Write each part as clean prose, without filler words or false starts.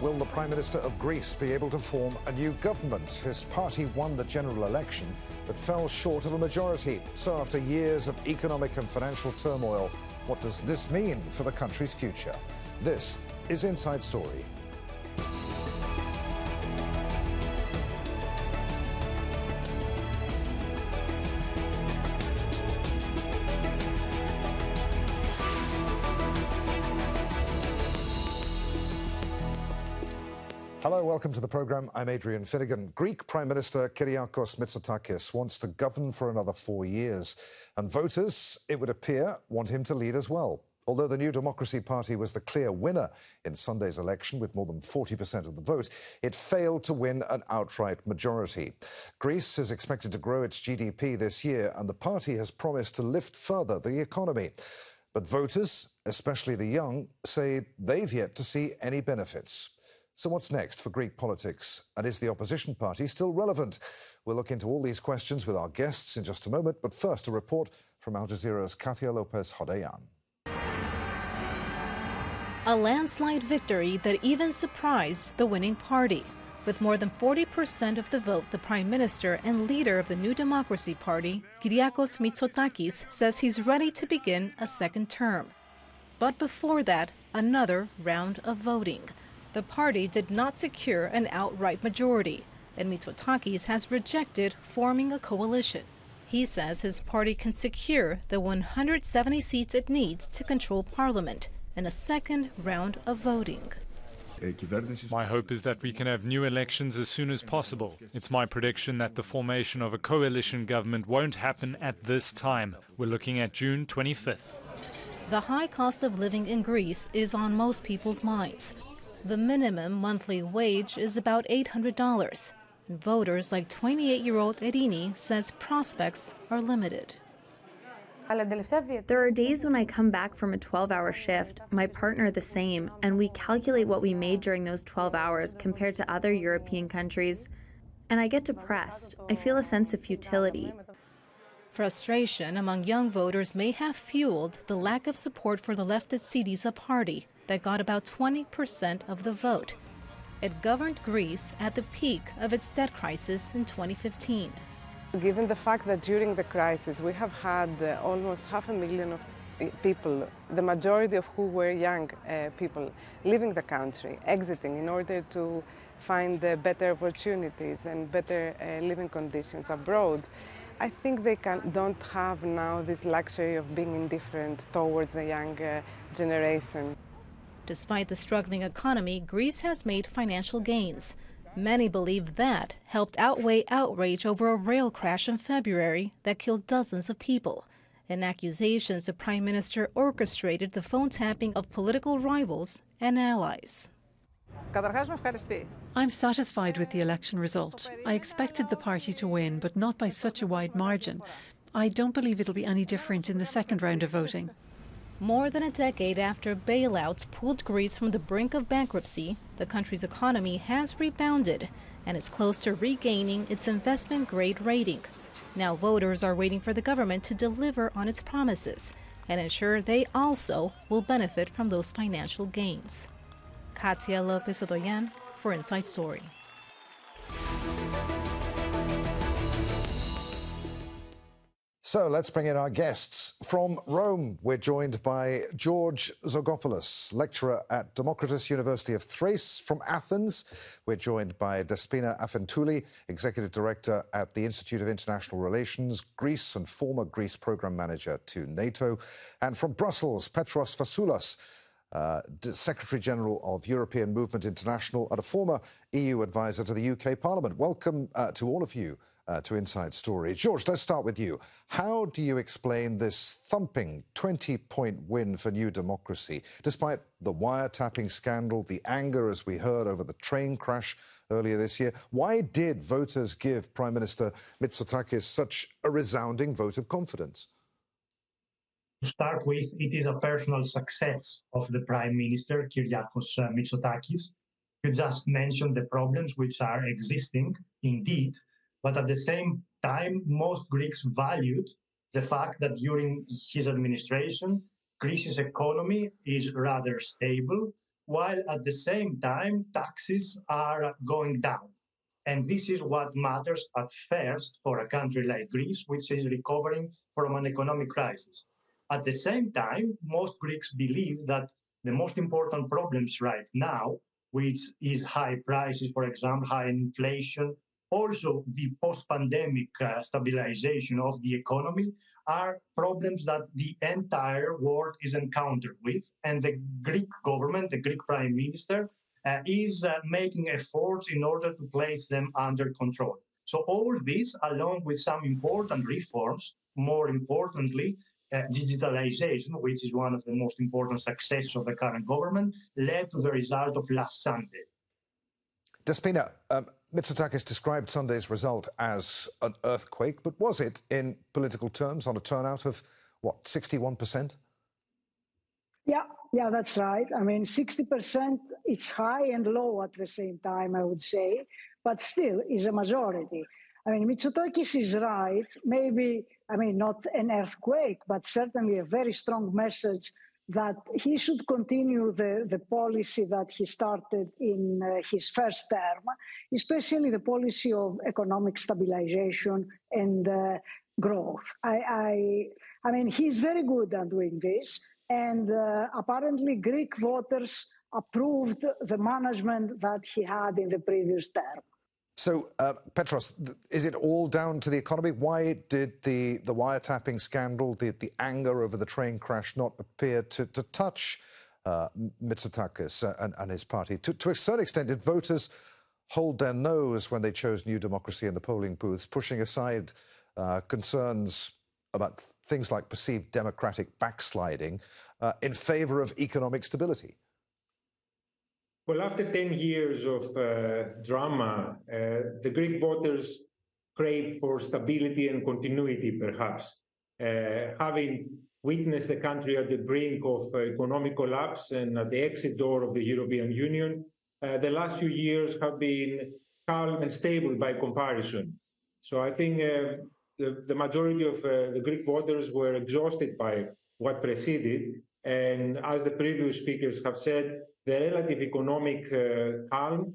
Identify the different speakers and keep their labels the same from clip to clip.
Speaker 1: Will the Prime Minister of Greece be able to form a new government? His party won the general election but fell short of a majority. So after years of economic and financial turmoil, what does this mean for the country's future? This is Inside Story. Hello, welcome to the programme. I'm Adrian Finighan. Greek Prime Minister Kyriakos Mitsotakis wants to govern for another 4 years. And voters, it would appear, want him to lead as well. Although the New Democracy Party was the clear winner in Sunday's election with more than 40% of the vote, it failed to win an outright majority. Greece is expected to grow its GDP this year, and the party has promised to lift further the economy. But voters, especially the young, say they've yet to see any benefits. So what's next for Greek politics? And is the opposition party still relevant? We'll look into all these questions with our guests in just a moment. But first, a report from Al Jazeera's Katia Lopez-Hodayan.
Speaker 2: A landslide victory that even surprised the winning party. With more than 40% of the vote, the Prime Minister and leader of the New Democracy Party, Kyriakos Mitsotakis, says he's ready to begin a second term. But before that, another round of voting. The party did not secure an outright majority, and Mitsotakis has rejected forming a coalition. He says his party can secure the 170 seats it needs to control Parliament in a second round of voting.
Speaker 3: My hope is that we can have new elections as soon as possible. It's my prediction that the formation of a coalition government won't happen at this time. We're looking at June 25th.
Speaker 2: The high cost of living in Greece is on most people's minds. The minimum monthly wage is about $800. And voters like 28-year-old Irini says prospects are limited.
Speaker 4: There are days when I come back from a 12-hour shift, my partner the same, and we calculate what we made during those 12 hours compared to other European countries. And I get depressed. I feel a sense of futility.
Speaker 2: Frustration among young voters may have fueled the lack of support for the leftist Syriza party that got about 20% of the vote. It governed Greece at the peak of its debt crisis in 2015.
Speaker 5: Given the fact that during the crisis we have had almost 500,000 of people, the majority of who were young people, leaving the country, exiting in order to find better opportunities and better living conditions abroad, I think they don't have now this luxury of being indifferent towards the young generation.
Speaker 2: Despite the struggling economy, Greece has made financial gains. Many believe that helped outweigh outrage over a rail crash in February that killed dozens of people, and accusations the Prime Minister orchestrated the phone tapping of political rivals and allies.
Speaker 6: I'm satisfied with the election result. I expected the party to win, but not by such a wide margin. I don't believe it'll be any different in the second round of voting.
Speaker 2: More than a decade after bailouts pulled Greece from the brink of bankruptcy, the country's economy has rebounded and is close to regaining its investment-grade rating. Now voters are waiting for the government to deliver on its promises and ensure they also will benefit from those financial gains. Katia Lopez-Hodayan for Inside Story.
Speaker 1: So let's bring in our guests. From Rome, we're joined by George Zogopoulos, lecturer at Democritus University of Thrace. From Athens, we're joined by Despina Afentouli, executive director at the Institute of International Relations, Greece, and former Greece program manager to NATO. And from Brussels, Petros Fassoulas, Secretary General of European Movement International and a former EU advisor to the UK Parliament. Welcome to all of you to Inside Story. George, let's start with you. How do you explain this thumping 20-point win for New Democracy, despite the wiretapping scandal, the anger, as we heard, over the train crash earlier this year? Why did voters give Prime Minister Mitsotakis such a resounding vote of confidence?
Speaker 7: To start with, it is a personal success of the Prime Minister, Kyriakos Mitsotakis. You just mentioned the problems which are existing, indeed, but at the same time, most Greeks valued the fact that during his administration, Greece's economy is rather stable, while at the same time taxes are going down. And this is what matters at first for a country like Greece, which is recovering from an economic crisis. At the same time, most Greeks believe that the most important problems right now, which is high prices, for example, high inflation, also the post-pandemic stabilization of the economy, are problems that the entire world is encountered with. And the Greek government, the Greek Prime Minister, is making efforts in order to place them under control. So all this, along with some important reforms, more importantly, digitalization, which is one of the most important successes of the current government, led to the result of last Sunday.
Speaker 1: Despina, Mitsotakis described Sunday's result as an earthquake, but was it, in political terms, on a turnout of, what, 61%?
Speaker 8: Yeah, that's right. I mean, 60%, it's high and low at the same time, I would say, but still is a majority. I mean, Mitsotakis is right. Maybe, I mean, not an earthquake, but certainly a very strong message that he should continue the policy that he started in his first term, especially the policy of economic stabilization and growth. I mean, he's very good at doing this. And apparently Greek voters approved the management that he had in the previous term.
Speaker 1: So, Petros, is it all down to the economy? Why did the wiretapping scandal, the anger over the train crash, not appear to touch Mitsotakis and his party? To a certain extent, did voters hold their nose when they chose New Democracy in the polling booths, pushing aside concerns about things like perceived democratic backsliding in favour of economic stability?
Speaker 9: Well, after 10 years of drama, the Greek voters crave for stability and continuity, perhaps. Having witnessed the country at the brink of economic collapse and at the exit door of the European Union, the last few years have been calm and stable by comparison. So I think the majority of the Greek voters were exhausted by what preceded. And as the previous speakers have said, the relative economic calm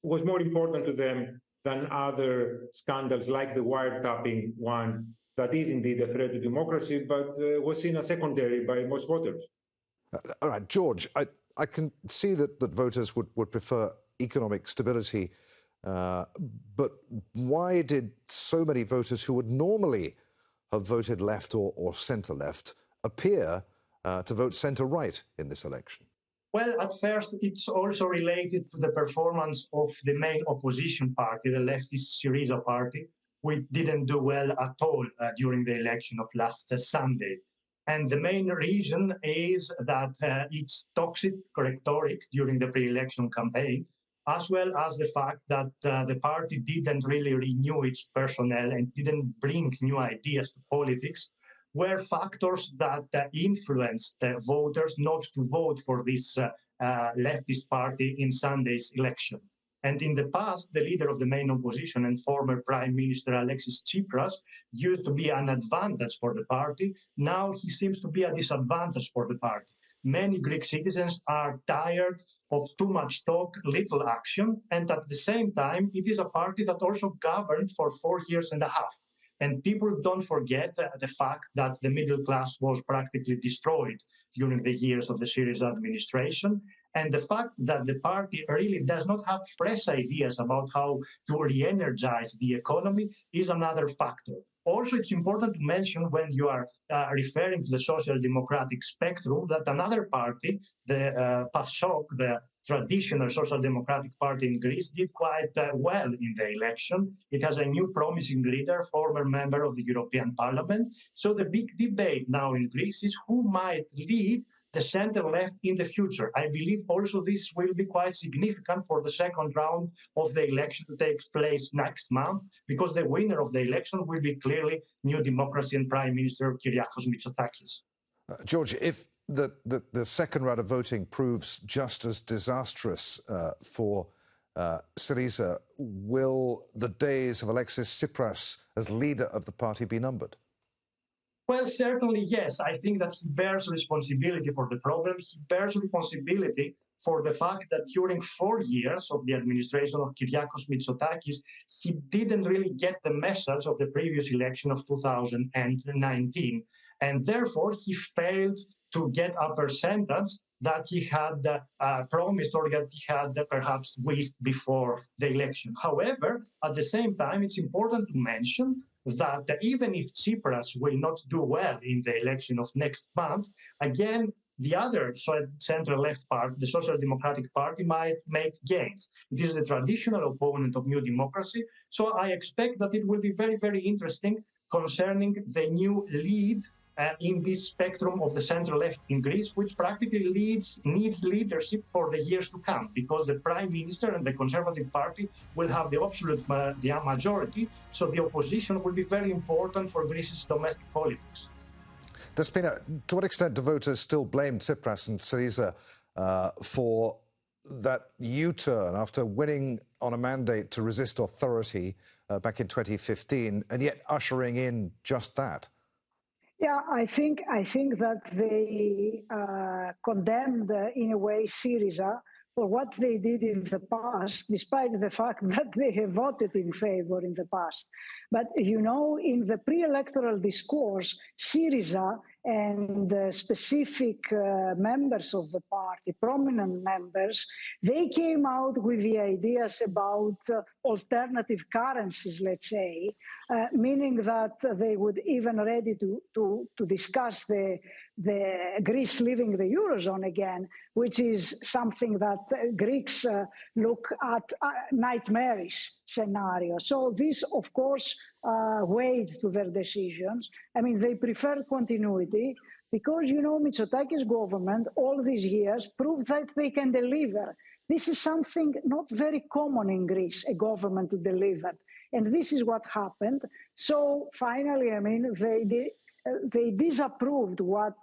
Speaker 9: was more important to them than other scandals like the wiretapping one that is indeed a threat to democracy, but was seen as secondary by most voters.
Speaker 1: All right, George, I can see that voters would prefer economic stability, but why did so many voters who would normally have voted left or centre-left appear to vote centre-right in this election?
Speaker 7: Well, at first, it's also related to the performance of the main opposition party, the leftist Syriza party, which didn't do well at all during the election of last Sunday. And the main reason is that its toxic rhetoric during the pre-election campaign, as well as the fact that the party didn't really renew its personnel and didn't bring new ideas to politics, were factors that influenced voters not to vote for this leftist party in Sunday's election. And in the past, the leader of the main opposition and former Prime Minister Alexis Tsipras used to be an advantage for the party. Now he seems to be a disadvantage for the party. Many Greek citizens are tired of too much talk, little action, and at the same time, it is a party that also governed for 4 years and a half. And people don't forget the fact that the middle class was practically destroyed during the years of the Syriza administration. And the fact that the party really does not have fresh ideas about how to re-energize the economy is another factor. Also, it's important to mention when you are referring to the social democratic spectrum that another party, the PASOK, the traditional social democratic party in Greece, did quite well in the election. It has a new promising leader, former member of the European Parliament. So the big debate now in Greece is who might lead the center-left in the future. I believe also this will be quite significant for the second round of the election that takes place next month, because the winner of the election will be clearly New Democracy and Prime Minister Kyriakos Mitsotakis.
Speaker 1: George, if the second round of voting proves just as disastrous for Syriza, will the days of Alexis Tsipras as leader of the party be numbered?
Speaker 7: Well, certainly, yes. I think that he bears responsibility for the problem. He bears responsibility for the fact that during 4 years of the administration of Kyriakos Mitsotakis, he didn't really get the message of the previous election of 2019. And therefore, he failed to get a percentage that he had promised or that he had perhaps wished before the election. However, at the same time, it's important to mention that even if Tsipras will not do well in the election of next month, again, the other center-left party, the Social Democratic Party, might make gains. It is the traditional opponent of New Democracy, so I expect that it will be very, very interesting concerning the new lead in this spectrum of the center-left in Greece, which practically needs leadership for the years to come, because the Prime Minister and the Conservative Party will have the absolute majority, so the opposition will be very important for Greece's domestic politics.
Speaker 1: Despina, to what extent do voters still blame Tsipras and Syriza for that U-turn after winning on a mandate to resist authority back in 2015 and yet ushering in just that?
Speaker 8: Yeah, I think that they condemned, in a way, Syriza for what they did in the past, despite the fact that they have voted in favor in the past. But, you know, in the pre-electoral discourse, Syriza and specific members of the party, prominent members, they came out with the ideas about alternative currencies, let's say, meaning that they would even ready to discuss the Greece leaving the Eurozone again, which is something that Greeks look at nightmarish scenario. So this, of course, weighed to their decisions. I mean, they preferred continuity because, you know, Mitsotakis government all these years proved that they can deliver. This is something not very common in Greece, a government to deliver. And this is what happened. So finally, I mean, they disapproved what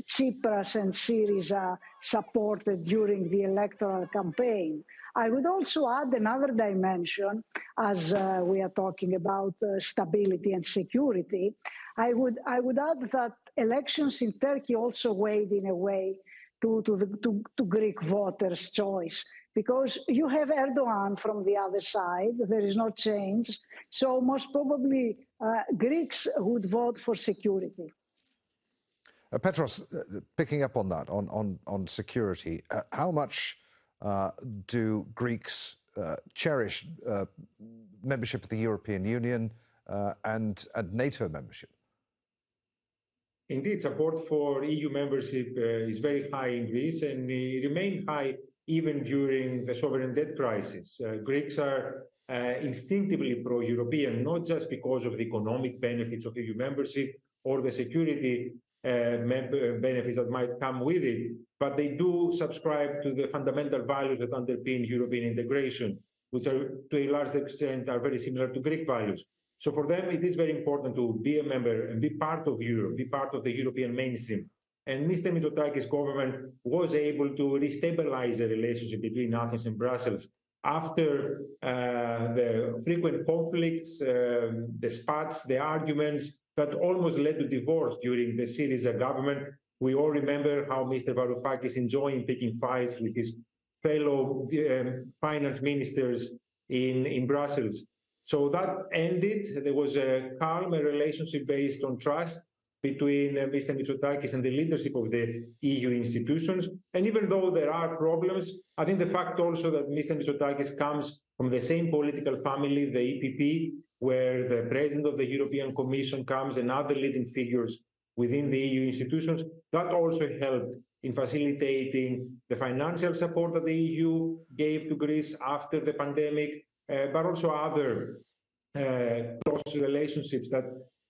Speaker 8: Tsipras and Syriza supported during the electoral campaign. I would also add another dimension, as we are talking about stability and security. I would add that elections in Turkey also weighed in a way to Greek voters' choice, because you have Erdogan from the other side, there is no change, so most probably Greeks would vote for security.
Speaker 1: Petros, picking up on that, on security, how much do Greeks cherish membership of the European Union and NATO membership?
Speaker 9: Indeed, support for EU membership is very high in Greece, and it remained high even during the sovereign debt crisis. Greeks are instinctively pro-European, not just because of the economic benefits of EU membership or the security benefits that might come with it, but they do subscribe to the fundamental values that underpin European integration, which are, to a large extent, are very similar to Greek values. So for them, it is very important to be a member and be part of Europe, be part of the European mainstream. And Mr. Mitsotakis' government was able to restabilize the relationship between Athens and Brussels after the frequent conflicts, the spats, the arguments that almost led to divorce during the Syriza government. We all remember how Mr. Varoufakis enjoying picking fights with his fellow finance ministers in Brussels. So that ended. There was a calm relationship based on trust between Mr. Mitsotakis and the leadership of the EU institutions. And even though there are problems, I think the fact also that Mr. Mitsotakis comes from the same political family, the EPP, where the president of the European Commission comes and other leading figures within the EU institutions, that also helped in facilitating the financial support that the EU gave to Greece after the pandemic, but also other close relationships that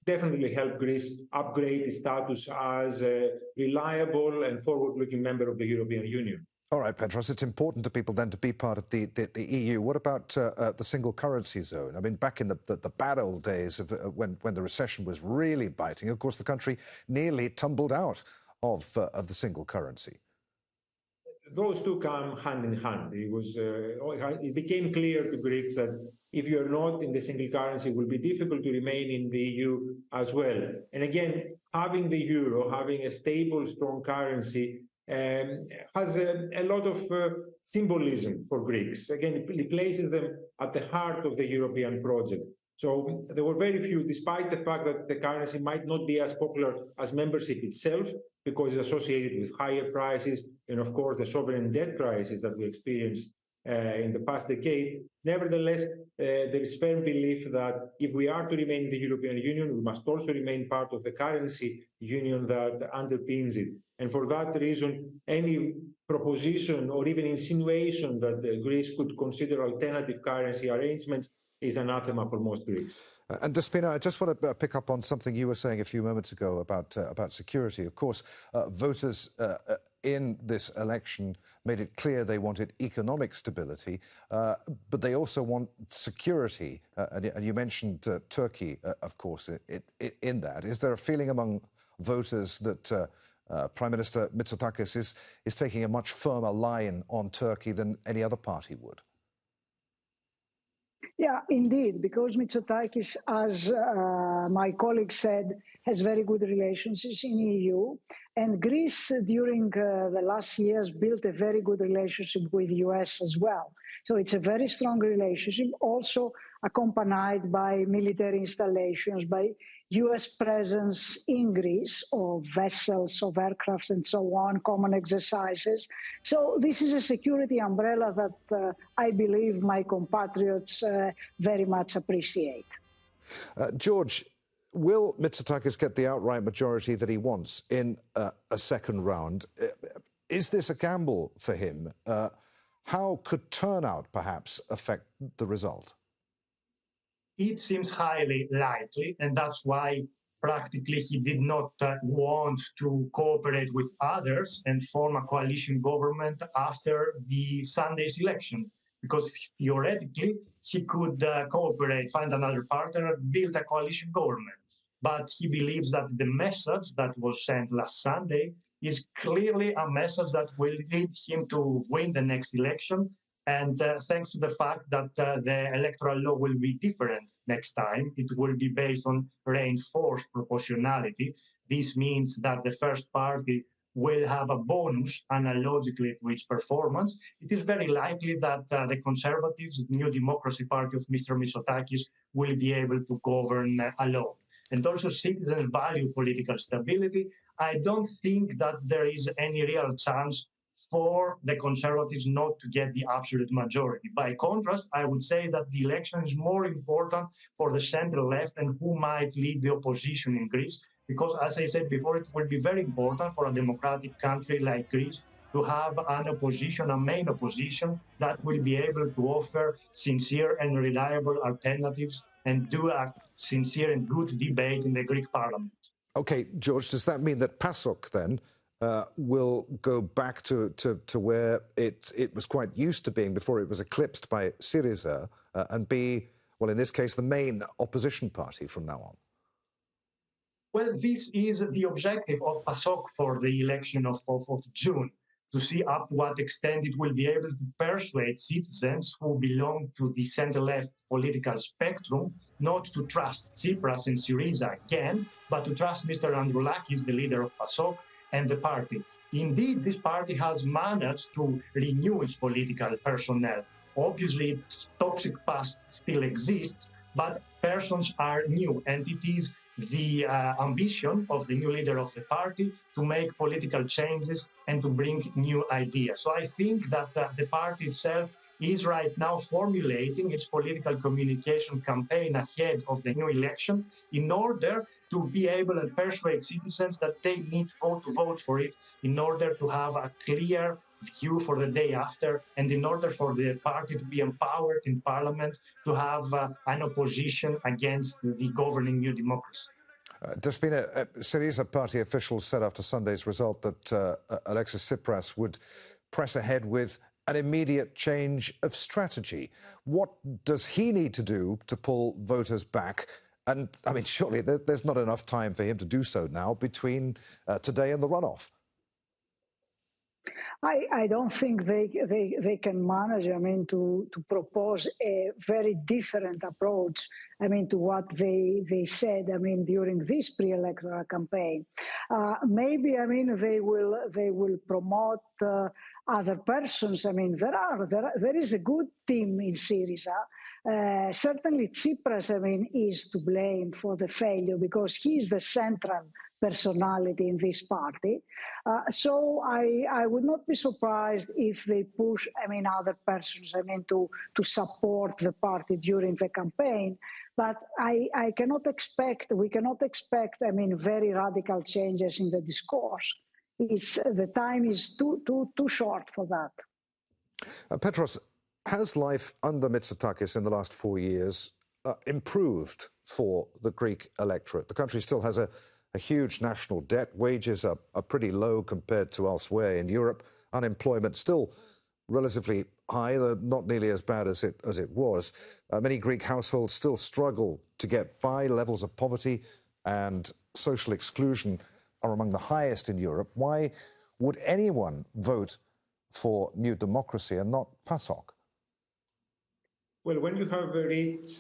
Speaker 9: definitely helped Greece upgrade its status as a reliable and forward-looking member of the European Union.
Speaker 1: All right, Petros, it's important to people then to be part of the EU. What about the single currency zone? I mean, back in the bad old days of when the recession was really biting, of course, the country nearly tumbled out of the single currency.
Speaker 9: Those two come hand in hand. It became clear to Greeks that if you're not in the single currency, it will be difficult to remain in the EU as well. And again, having the euro, having a stable, strong currency, has a lot of symbolism for Greeks. Again, it places them at the heart of the European project. So there were very few, despite the fact that the currency might not be as popular as membership itself, because it's associated with higher prices and, of course, the sovereign debt crisis that we experienced in the past decade. Nevertheless, there is firm belief that if we are to remain in the European Union, we must also remain part of the currency union that underpins it. And for that reason, any proposition or even insinuation that Greece could consider alternative currency arrangements is anathema for most Greeks.
Speaker 1: And Despina, I just want to pick up on something you were saying a few moments ago about security. Of course, voters in this election made it clear they wanted economic stability, but they also want security. And you mentioned Turkey, of course, in that. Is there a feeling among voters that Prime Minister Mitsotakis is taking a much firmer line on Turkey than any other party would?
Speaker 8: Yeah, indeed, because Mitsotakis, as my colleague said, has very good relationships in EU. And Greece, during the last years, built a very good relationship with the US as well. So it's a very strong relationship, also accompanied by military installations, by US presence in Greece of vessels, of aircrafts and so on, common exercises. So this is a security umbrella that I believe my compatriots very much appreciate.
Speaker 1: George, will Mitsotakis get the outright majority that he wants in a second round? Is this a gamble for him? How could turnout perhaps affect the result?
Speaker 7: It seems highly likely, and that's why practically he did not want to cooperate with others and form a coalition government after the Sunday's election, because theoretically he could cooperate, find another partner, build a coalition government. But he believes that the message that was sent last Sunday is clearly a message that will lead him to win the next election. And thanks to the fact that the electoral law will be different next time, it will be based on reinforced proportionality. This means that the first party will have a bonus analogically to its performance. It is very likely that the Conservatives, the New Democracy Party of Mr. Mitsotakis, will be able to govern alone. And also citizens value political stability. I don't think that there is any real chance for the Conservatives not to get the absolute majority. By contrast, I would say that the election is more important for the center-left and who might lead the opposition in Greece, because, as I said before, it will be very important for a democratic country like Greece to have an opposition, a main opposition, that will be able to offer sincere and reliable alternatives and do a sincere and good debate in the Greek parliament.
Speaker 1: OK, George, does that mean that PASOK then will go back to where it was quite used to being before it was eclipsed by Syriza and be, well, in this case, the main opposition party from now on?
Speaker 7: Well, this is the objective of PASOK for the election of June, to see up to what extent it will be able to persuade citizens who belong to the center-left political spectrum not to trust Tsipras and Syriza again, but to trust Mr. Androulakis, the leader of PASOK, and the party. Indeed, this party has managed to renew its political personnel. Obviously, its toxic past still exists, but persons are new, and it is the ambition of the new leader of the party to make political changes and to bring new ideas. So I think that the party itself is right now formulating its political communication campaign ahead of the new election in order to be able to persuade citizens that they need to vote for it in order to have a clear view for the day after, and in order for the party to be empowered in parliament to have an opposition against the governing New Democracy.
Speaker 1: Despina, Syriza party officials said after Sunday's result that Alexis Tsipras would press ahead with an immediate change of strategy. What does he need to do to pull voters back? And, I mean, surely there's not enough time for him to do so now between today and the runoff.
Speaker 8: I don't think they can manage, to propose a very different approach, to what they said, during this pre-electoral campaign. Maybe, they will promote other persons. There is a good team in Syriza. Certainly Tsipras, is to blame for the failure because he is the central personality in this party. So I would not be surprised if they push, other persons, to support the party during the campaign. But we cannot expect, very radical changes in the discourse. The time is too short for that.
Speaker 1: Petros, has life under Mitsotakis in the last 4 years improved for the Greek electorate? The country still has a huge national debt. Wages are pretty low compared to elsewhere in Europe. Unemployment still relatively high, not nearly as bad as it was. Many Greek households still struggle to get by. Levels of poverty and social exclusion are among the highest in Europe. Why would anyone vote for New Democracy and not PASOK?
Speaker 9: Well, when you have reached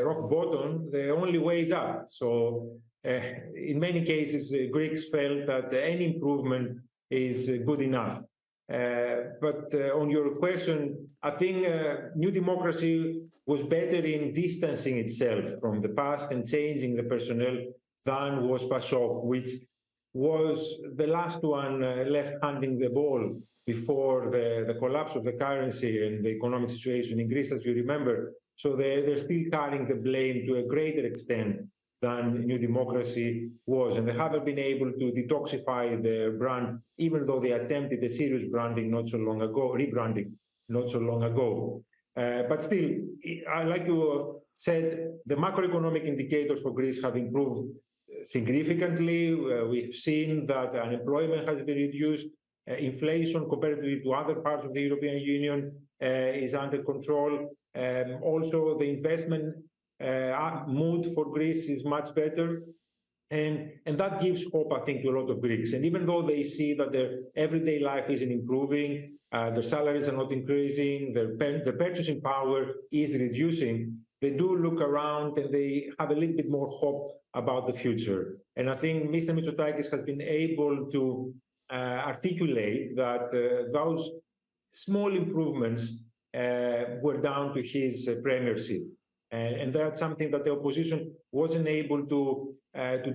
Speaker 9: rock bottom, the only way is up. So in many cases, Greeks felt that any improvement is good enough. But on your question, I think New Democracy was better in distancing itself from the past and changing the personnel than was PASOK, which was the last one left handing the ball before the collapse of the currency and the economic situation in Greece, as you remember. So they're still carrying the blame to a greater extent than New Democracy was. And they haven't been able to detoxify their brand, even though they attempted a serious rebranding not so long ago. But still, like you said, the macroeconomic indicators for Greece have improved significantly. We've seen that unemployment has been reduced. Inflation, comparatively to other parts of the European Union, is under control. Also, the investment mood for Greece is much better. And that gives hope, I think, to a lot of Greeks. And even though they see that their everyday life isn't improving, their salaries are not increasing, their purchasing power is reducing, they do look around and they have a little bit more hope about the future. And I think Mr. Mitsotakis has been able to articulate that those small improvements were down to his premiership. And that's something that the opposition wasn't able to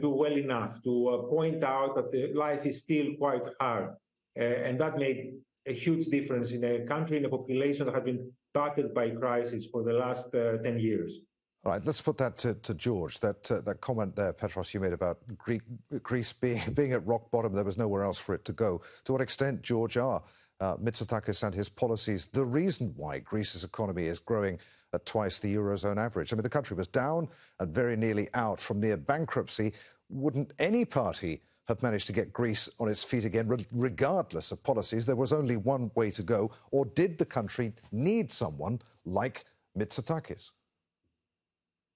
Speaker 9: do well enough, to point out that life is still quite hard. And that made a huge difference in a country, in a population that has been battered by crisis for the last 10 years.
Speaker 1: All right, let's put that to George. That comment there, Petros, you made about Greece being at rock bottom, there was nowhere else for it to go. To what extent, George, are Mitsotakis and his policies the reason why Greece's economy is growing at twice the Eurozone average? I mean, the country was down and very nearly out from near bankruptcy. Wouldn't any party have managed to get Greece on its feet again, regardless of policies? There was only one way to go. Or did the country need someone like Mitsotakis?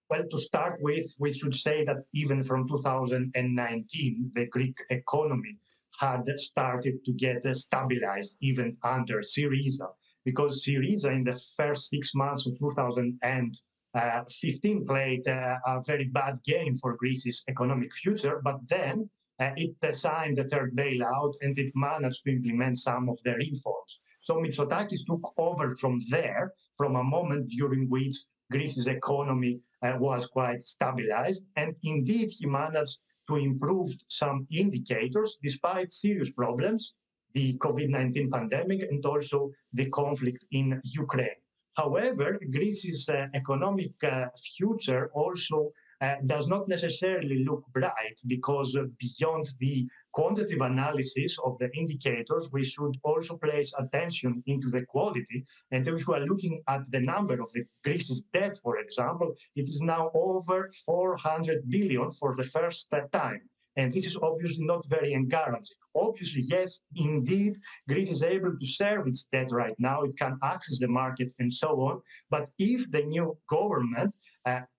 Speaker 7: Well, to start with, we should say that even from 2019, the Greek economy had started to get stabilized even under Syriza, because Syriza in the first 6 months of 2015 played a very bad game for Greece's economic future, but then it signed the third bailout and it managed to implement some of the reforms. So Mitsotakis took over from there, from a moment during which Greece's economy was quite stabilized, and indeed he managed to improve some indicators despite serious problems, the COVID-19 pandemic and also the conflict in Ukraine. However, Greece's economic future also does not necessarily look bright, because beyond the quantitative analysis of the indicators, we should also place attention into the quality. And if we are looking at the number of the Greece's debt, for example, it is now over 400 billion for the first time. And this is obviously not very encouraging. Obviously, yes, indeed, Greece is able to serve its debt right now. It can access the market and so on. But if the new government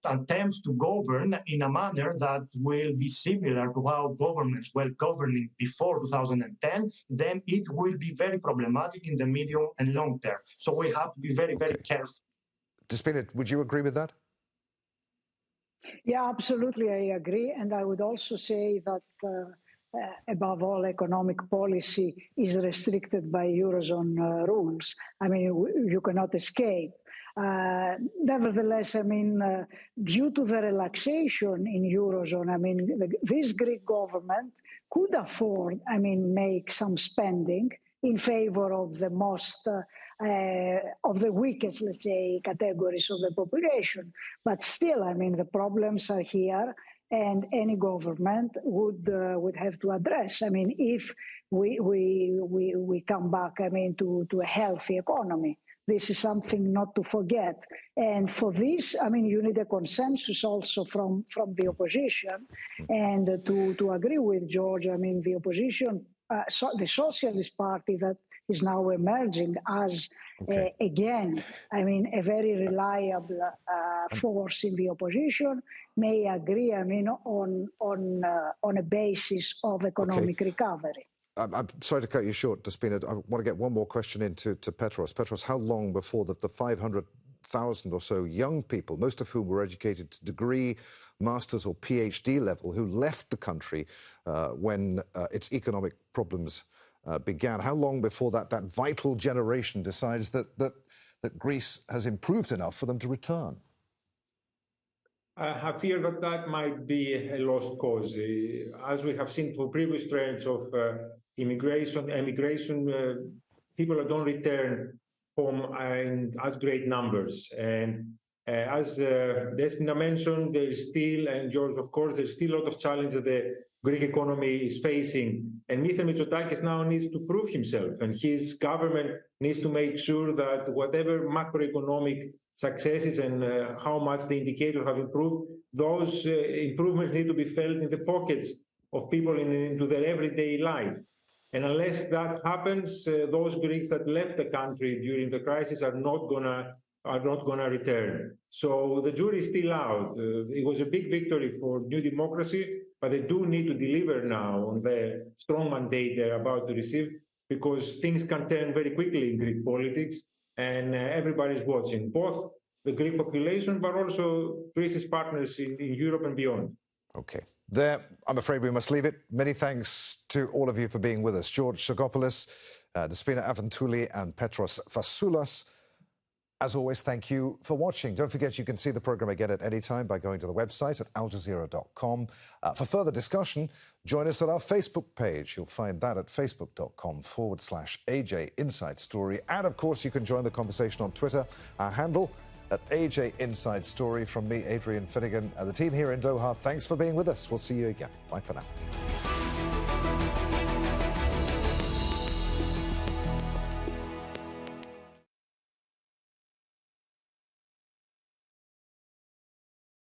Speaker 7: attempts to govern in a manner that will be similar to how governments were governing before 2010, then it will be very problematic in the medium and long term. So we have to be very, very careful.
Speaker 1: Despina, would you agree with that?
Speaker 8: Yeah, absolutely, I agree. And I would also say that above all, economic policy is restricted by Eurozone rules. I mean, you cannot escape. Nevertheless, I mean, due to the relaxation in Eurozone, I mean, this Greek government could afford, I mean, make some spending in favor of the most, of the weakest, let's say, categories of the population. But still, I mean, the problems are here, and any government would have to address. I mean, if we come back, I mean, to a healthy economy. This is something not to forget. And for this, I mean, you need a consensus also from the opposition. And to agree with George, I mean, the opposition, the Socialist Party that is now emerging as, again, I mean, a very reliable force in the opposition, may agree, I mean, on a basis of economic recovery.
Speaker 1: I'm sorry to cut you short, Despina. I want to get one more question into Petros. Petros, how long before the 500,000 or so young people, most of whom were educated to degree, master's or PhD level, who left the country when its economic problems began, how long before that vital generation decides that Greece has improved enough for them to return?
Speaker 9: I fear that might be a lost cause. As we have seen for previous trends of emigration, people don't return home in as great numbers. And as Despina mentioned, there's still, and George, of course, there's still a lot of challenge that the Greek economy is facing. And Mr. Mitsotakis now needs to prove himself, and his government needs to make sure that whatever macroeconomic successes and how much the indicators have improved, those improvements need to be felt in the pockets of people into their everyday life. And unless that happens, those Greeks that left the country during the crisis are not gonna return. So the jury is still out. It was a big victory for New Democracy, but they do need to deliver now on the strong mandate they're about to receive, because things can turn very quickly in Greek politics, and everybody's watching, both the Greek population, but also Greece's partners in Europe and beyond.
Speaker 1: Okay. There, I'm afraid we must leave it. Many thanks to all of you for being with us. George Zogopoulos, Despina Afentouli and Petros Fassoulas. As always, thank you for watching. Don't forget you can see the programme again at any time by going to the website at aljazeera.com. For further discussion, join us at our Facebook page. You'll find that at facebook.com/AJ Inside Story. And of course, you can join the conversation on Twitter. Our handle at AJ Inside Story. From me, Adrian, Finighan, and the team here in Doha, thanks for being with us. We'll see you again. Bye for now.